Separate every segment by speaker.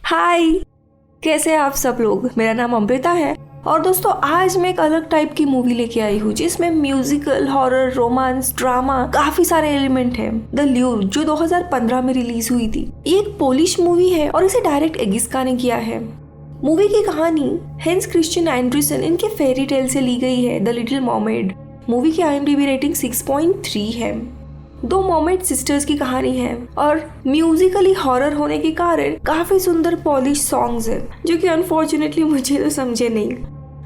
Speaker 1: हाय, कैसे हैं आप सब लोग। मेरा नाम अमृता है और दोस्तों आज मैं एक अलग टाइप की मूवी लेके आई हूँ जिसमें म्यूजिकल, हॉरर, रोमांस, ड्रामा काफी सारे एलिमेंट हैं। द ल्यूर जो 2015 में रिलीज हुई थी। ये एक पोलिश मूवी है और इसे डायरेक्ट एगिस्का ने किया है। मूवी की कहानी हेंस क्रिश्चियन एंडरसन इनके फेरी टेल से ली गई है, द लिटिल मर्मेड। मूवी की IMDb रेटिंग 6.3 है। दो मर्मेड सिस्टर्स की कहानी है और म्यूजिकली हॉरर होने के कारण काफी सुंदर पॉलिश सॉन्ग्स है जो कि अनफॉर्चुनेटली मुझे तो समझे नहीं।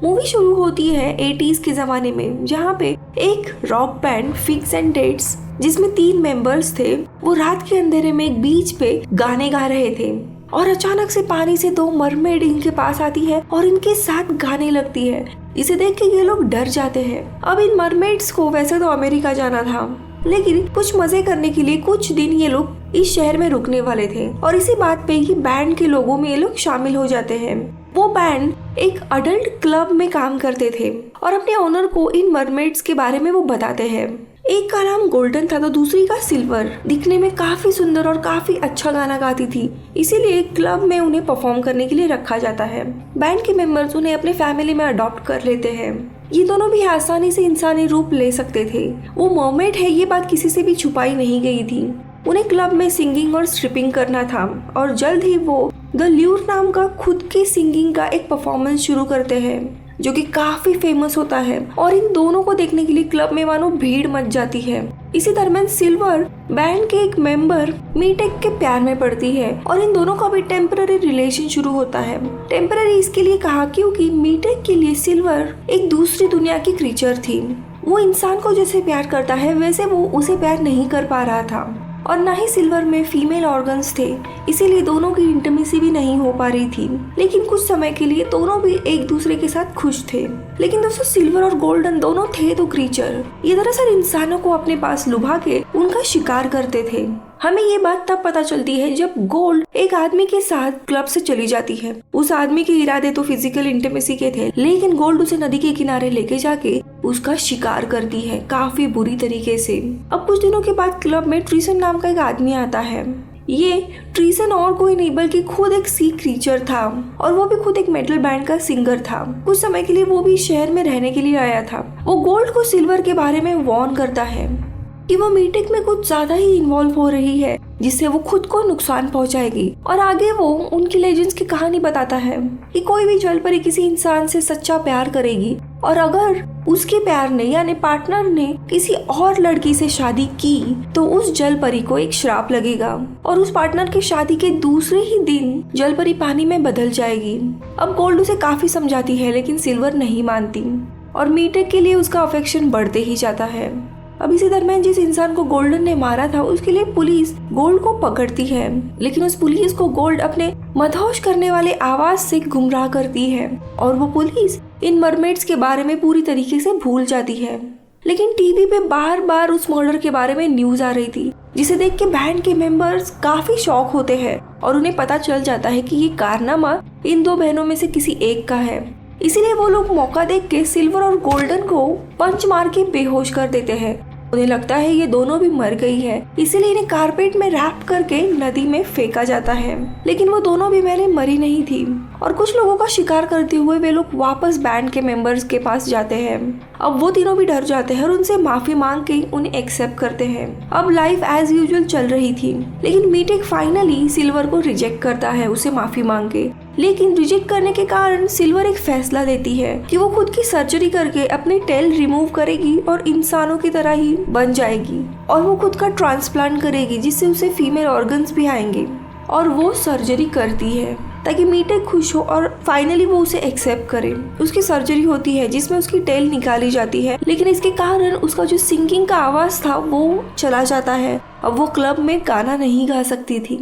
Speaker 1: मूवी शुरू होती है 80s के जमाने में, जहाँ पे एक rock band fix and dates जिसमें 3 मेंबर्स थे, वो रात के अंधेरे में एक बीच पे गाने गा रहे थे और अचानक से पानी से 2 मरमेड इनके पास आती है और इनके साथ गाने लगती है। इसे देख के ये लोग डर जाते हैं। अब इन मरमेड्स को वैसे तो अमेरिका जाना था, लेकिन कुछ मजे करने के लिए कुछ दिन ये लोग इस शहर में रुकने वाले थे और इसी बात पे ही बैंड के लोगों में ये लोग शामिल हो जाते हैं। वो बैंड एक अडल्ट क्लब में काम करते थे और अपने ओनर को इन मरमेड्स के बारे में वो बताते हैं। एक का नाम गोल्डन था तो दूसरी का सिल्वर। दिखने में काफी सुंदर और काफी अच्छा गाना गाती थी, इसीलिए क्लब में उन्हें परफॉर्म करने के लिए रखा जाता है। बैंड के मेंबर्स उन्हें अपने फैमिली में अडॉप्ट कर लेते हैं। ये दोनों भी आसानी से इंसानी रूप ले सकते थे। वो मर्मेड है, ये बात किसी से भी छुपाई नहीं गई थी। उन्हें क्लब में सिंगिंग और स्ट्रिपिंग करना था और जल्द ही वो द ल्यूर नाम का खुद के सिंगिंग का एक परफॉर्मेंस शुरू करते हैं जो कि काफी फेमस होता है और इन दोनों को देखने के लिए क्लब में मानो भीड़ मच जाती है। इसी दरमियान सिल्वर बैंड के एक मेंबर मीटेक के प्यार में पड़ती है और इन दोनों का भी टेम्पररी रिलेशन शुरू होता है। टेम्पररी इसके लिए कहा क्योंकि मीटेक के लिए सिल्वर एक दूसरी दुनिया की क्रीचर थी। वो इंसान को जैसे प्यार करता है वैसे वो उसे प्यार नहीं कर पा रहा था और ना ही सिल्वर में फीमेल ऑर्गन्स थे, इसीलिए दोनों की इंटीमेसी भी नहीं हो पा रही थी। लेकिन कुछ समय के लिए दोनों भी एक दूसरे के साथ खुश थे। लेकिन दोस्तों सिल्वर और गोल्डन दोनों थे तो क्रीचर, ये दरअसल इंसानों को अपने पास लुभा के उनका शिकार करते थे। हमें ये बात तब पता चलती है जब गोल्ड एक आदमी के साथ क्लब से चली जाती है। उस आदमी के इरादे तो फिजिकल इंटीमेसी के थे, लेकिन गोल्ड उसे नदी के किनारे लेके जाके उसका शिकार करती है काफी बुरी तरीके से। अब कुछ दिनों के बाद क्लब में ट्रीसन नाम का एक आदमी आता है। ये ट्रीसन और कोई नहीं बल्कि खुद एक सी क्रीचर था और वो भी खुद एक मेटल बैंड का सिंगर था। कुछ समय के लिए वो भी शहर में रहने के लिए आया था। वो गोल्ड को सिल्वर के बारे में वार्न करता है कि वो मीटिंग में कुछ ज्यादा ही इन्वॉल्व हो रही है जिससे वो खुद को नुकसान पहुंचाएगी। और आगे वो उनकी लेजेंड्स की कहानी बताता है कि कोई भी जल परी किसी इंसान से सच्चा प्यार करेगी और अगर उसके प्यार ने यानी पार्टनर ने किसी और लड़की से शादी की तो उस जल परी को एक श्राप लगेगा और उस पार्टनर की शादी के दूसरे ही दिन जल परी पानी में बदल जाएगी। अब गोल्ड उसे काफी समझाती है लेकिन सिल्वर नहीं मानती और मीटेक के लिए उसका अफेक्शन बढ़ते ही जाता है। अब इसी दरमियान जिस इंसान को गोल्डन ने मारा था उसके लिए पुलिस गोल्ड को पकड़ती है, लेकिन उस पुलिस को गोल्ड अपने मदहोश करने वाले आवाज से गुमराह करती है और वो पुलिस इन मरमेड्स के बारे में पूरी तरीके से भूल जाती है। लेकिन टीवी पे बार बार उस मर्डर के बारे में न्यूज आ रही थी जिसे देख के बैंड के मेंबर्स काफी शॉक होते हैं और उन्हें पता चल जाता है कि ये कारनामा इन 2 बहनों में से किसी एक का है। इसीलिए वो लोग मौका देख के सिल्वर और गोल्डन को पंच मार के बेहोश कर देते हैं। उन्हें लगता है ये दोनों भी मर गई है, इसीलिए इन्हें कारपेट में रैप करके नदी में फेंका जाता है। लेकिन वो दोनों भी पहले मरी नहीं थी और कुछ लोगों का शिकार करते हुए वे लोग वापस बैंड के मेंबर्स के पास जाते हैं। अब वो तीनों भी डर जाते हैं और उनसे माफी मांग के उन्हें एक्सेप्ट करते हैं। अब लाइफ एज यूजुअल चल रही थी, लेकिन मीटेक फाइनली सिल्वर को रिजेक्ट करता है उसे माफी मांग के। लेकिन रिजेक्ट करने के कारण सिल्वर एक फैसला देती है कि वो खुद की सर्जरी करके अपनी टेल रिमूव करेगी और इंसानों की तरह ही बन जाएगी और वो खुद का ट्रांसप्लांट करेगी जिससे उसे फीमेल ऑर्गन्स भी आएंगे। और वो सर्जरी करती है ताकि मीटेक खुश हो और फाइनली वो उसे एक्सेप्ट करे। उसकी सर्जरी होती है जिसमें उसकी टेल निकाली जाती है, लेकिन इसके कारण उसका जो सिंगिंग का आवाज था वो चला जाता है। अब वो क्लब में गाना नहीं गा सकती थी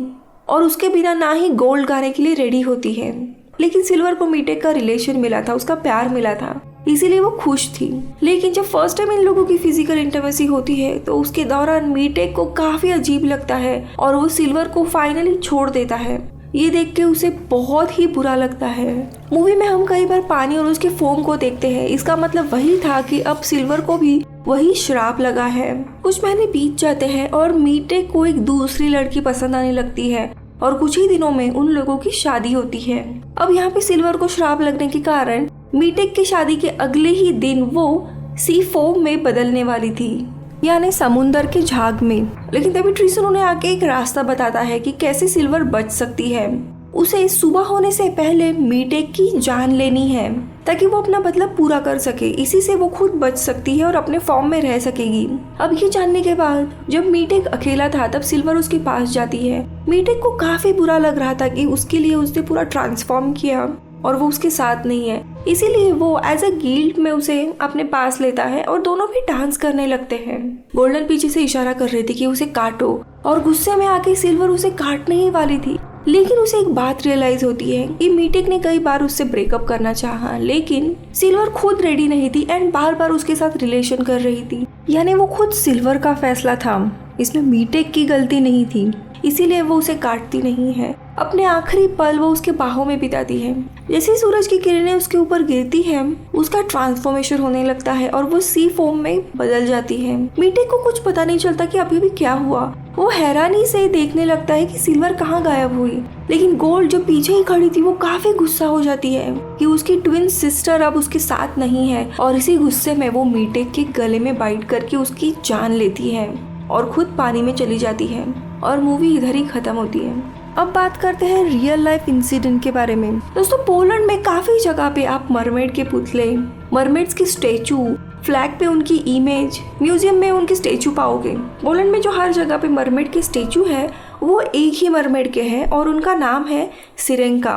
Speaker 1: और उसके बिना ना ही गोल्ड गाने के लिए रेडी होती है। लेकिन सिल्वर को मीटेक का रिलेशन मिला था, उसका प्यार मिला था, इसीलिए वो खुश थी। लेकिन जब फर्स्ट टाइम इन लोगों की फिजिकल इंटीमेसी होती है तो उसके दौरान मीटेक को काफी अजीब लगता है और वो सिल्वर को फाइनली छोड़ देता है। ये देख के उसे बहुत ही बुरा लगता है। मूवी में हम कई बार पानी और उसके फोम को देखते हैं, इसका मतलब वही था कि अब सिल्वर को भी वही श्राप लगा है। कुछ महीने बीत जाते हैं और मीटेक को एक दूसरी लड़की पसंद आने लगती है और कुछ ही दिनों में उन लोगों की शादी होती है। अब यहाँ पे सिल्वर को श्राप लगने के कारण मीटेक की शादी के अगले ही दिन वो सी फोम में बदलने वाली थी, यानी समुंदर के झाग में। लेकिन तभी ट्रिसन उन्हें आके एक रास्ता बताता है कि कैसे सिल्वर बच सकती है। उसे सुबह होने से पहले मीटेक की जान लेनी है ताकि वो अपना बदला पूरा कर सके। इसी से वो खुद बच सकती है और अपने फॉर्म में रह सकेगी। अब ये जानने के बाद जब मीटेक अकेला था तब सिल्वर उसके पास जाती है। मीटेक को काफी बुरा लग रहा था कि उसके लिए उसने पूरा ट्रांसफॉर्म किया और वो उसके साथ नहीं है, इसीलिए वो एज अ गिल्ट में उसे अपने पास लेता है और दोनों भी डांस करने लगते हैं। गोल्डन पीछे से इशारा कर रही थी कि उसे काटो और गुस्से में आके सिल्वर उसे काटने ही वाली थी। लेकिन उसे एक बात रियलाइज होती है कि मीटेक ने कई बार उससे ब्रेकअप करना चाहा, लेकिन सिल्वर खुद रेडी नहीं थी एंड बार बार उसके साथ रिलेशन कर रही थी। यानी वो खुद सिल्वर का फैसला था, इसमें मीटेक की गलती नहीं थी, इसीलिए वो उसे काटती नहीं है। अपने आखिरी पल वो उसके बाहों में बिताती है। जैसे सूरज की किरणें उसके ऊपर गिरती है उसका ट्रांसफॉर्मेशन होने लगता है और वो सी फोम में बदल जाती है। मीटेक को कुछ पता नहीं चलता कि अभी भी क्या हुआ। वो हैरानी से देखने लगता है कि सिल्वर कहाँ गायब हुई। लेकिन गोल्ड जो पीछे ही खड़ी थी वो काफी गुस्सा हो जाती है कि उसकी ट्विन सिस्टर अब उसके साथ नहीं है और इसी गुस्से में वो मीटेक के गले में बाइट करके उसकी जान लेती है और खुद पानी में चली जाती है और मूवी इधर ही खत्म होती है। अब बात करते हैं रियल लाइफ इंसिडेंट के बारे में। दोस्तों पोलैंड में काफी जगह पे आप मरमेड के पुतले, मरमेड्स की स्टेचू, फ्लैग पे उनकी इमेज, म्यूजियम में उनके स्टेचू पाओगे। पोलैंड में जो हर जगह पे मरमेड के स्टेचू है वो एक ही मरमेड के हैं और उनका नाम है सिरेंका।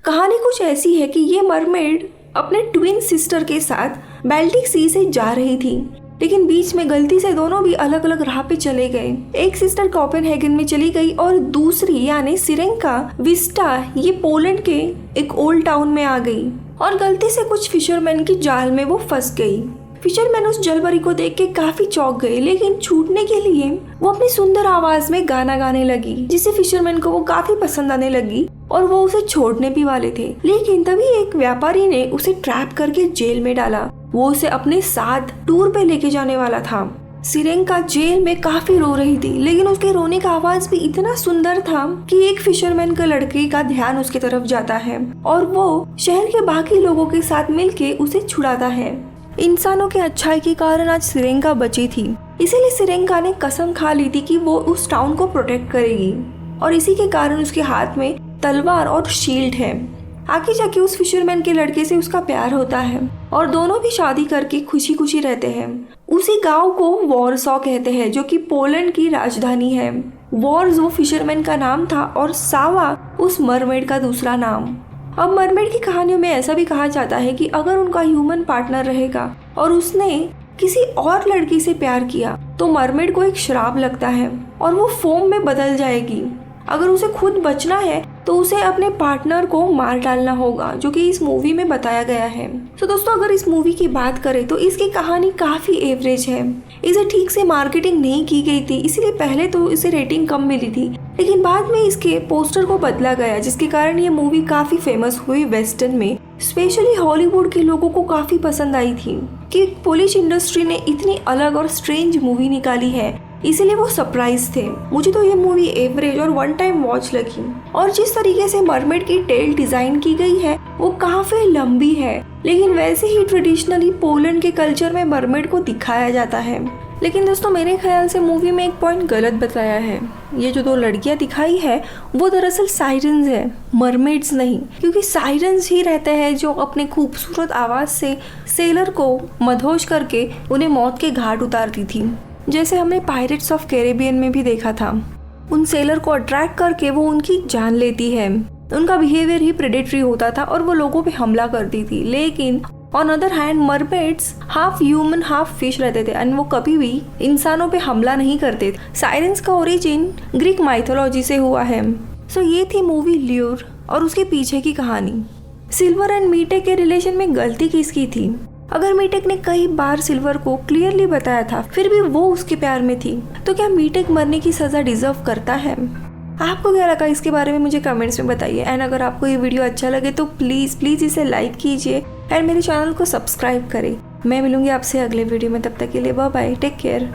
Speaker 1: कहानी कुछ ऐसी है कि ये मरमेड अपने ट्विन सिस्टर के साथ बाल्टिक सी से जा रही थी, लेकिन बीच में गलती से दोनों भी अलग अलग राह पे चले गए। एक सिस्टर कोपेनहेगन में चली गई और दूसरी यानी सिरेंका विस्टा ये पोलैंड के एक ओल्ड टाउन में आ गई और गलती से कुछ फिशरमैन की जाल में वो फंस गई। फिशरमैन उस जलपरी को देख के काफी चौंक गए, लेकिन छूटने के लिए वो अपनी सुंदर आवाज में गाना गाने लगी जिससे फिशरमैन को वो काफी पसंद आने लगी और वो उसे छोड़ने भी वाले थे। लेकिन तभी एक व्यापारी ने उसे ट्रैप करके जेल में डाला। वो उसे अपने साथ टूर पे लेके जाने वाला था। सिरेंका जेल में काफी रो रही थी, लेकिन उसके रोने का आवाज भी इतना सुंदर था कि एक फिशरमैन का लड़के का ध्यान उसकी तरफ जाता है और वो शहर के बाकी लोगों के साथ मिलके उसे छुड़ाता है। इंसानों के अच्छाई के कारण आज सिरेंका बची थी, इसीलिए सिरेंका ने कसम खा ली थी कि वो उस टाउन को प्रोटेक्ट करेगी और इसी के कारण उसके हाथ में तलवार और शील्ड है। आगे जाके उस फिशरमैन के लड़के से उसका प्यार होता है और दोनों भी शादी करके खुशी खुशी रहते हैं। उसी गांव को वॉरसॉ कहते हैं जो कि पोलैंड की राजधानी है। वॉर्स वो फिशरमैन का नाम था और सावा उस मरमेड का दूसरा नाम। अब मरमेड की कहानियों में ऐसा भी कहा जाता है कि अगर उनका ह्यूमन पार्टनर रहेगा और उसने किसी और लड़की से प्यार किया तो मरमेड को एक श्राप लगता है और वो फोम में बदल जाएगी। अगर उसे खुद बचना है तो उसे अपने पार्टनर को मार डालना होगा, जो कि इस मूवी में बताया गया है। तो दोस्तों अगर इस मूवी की बात करें तो इसकी कहानी काफी एवरेज है। इसे ठीक से मार्केटिंग नहीं की गई थी, इसीलिए पहले तो इसे रेटिंग कम मिली थी, लेकिन बाद में इसके पोस्टर को बदला गया जिसके कारण ये मूवी काफी फेमस हुई वेस्टर्न में। स्पेशली हॉलीवुड के लोगों को काफी पसंद आई थी कि पोलिश इंडस्ट्री ने इतनी अलग और स्ट्रेंज मूवी निकाली है, इसीलिए वो सरप्राइज थे। मुझे तो ये मूवी एवरेज और वन टाइम वॉच लगी और जिस तरीके से मरमेड की टेल डिजाइन की गई है वो काफी लंबी है, लेकिन वैसे ही ट्रेडिशनली पोलैंड के कल्चर में मरमेड को दिखाया जाता है। लेकिन दोस्तों मेरे ख्याल से मूवी में एक पॉइंट गलत बताया है। ये जो दो लड़कियां दिखाई है वो दरअसल साइरन्स है, मरमेड्स नहीं, क्योंकि साइरन्स ही रहते हैं जो अपने खूबसूरत आवाज से सेलर को मदहोश करके उन्हें मौत के घाट उतारती थी, जैसे हमने पायरेट्स ऑफ कैरेबियन में भी देखा था। उन सेलर को अट्रैक्ट करके वो उनकी जान लेती है। उनका बिहेवियर ही प्रेडेटरी होता था और वो लोगों पे हमला करती थी। लेकिन on other hand mermaids half human half fish रहते थे एंड वो कभी भी इंसानों पे हमला नहीं करते थे। साइरेंस का ओरिजिन ग्रीक माइथोलॉजी से हुआ है। सो ये थी मूवी ल्यूर और उसके पीछे की कहानी। सिल्वर एंड मीटेक के रिलेशन में गलती किसकी थी? अगर मीटेक ने कई बार सिल्वर को क्लियरली बताया था फिर भी वो उसके प्यार में थी, तो क्या मीटेक मरने की सजा डिजर्व करता है? आपको क्या लगा इसके बारे में मुझे कमेंट्स में बताइए। एंड अगर आपको ये वीडियो अच्छा लगे तो प्लीज इसे लाइक कीजिए एंड मेरे चैनल को सब्सक्राइब करें। मैं मिलूंगी आपसे अगले वीडियो में, तब तक के लिए बाय बाय, टेक केयर।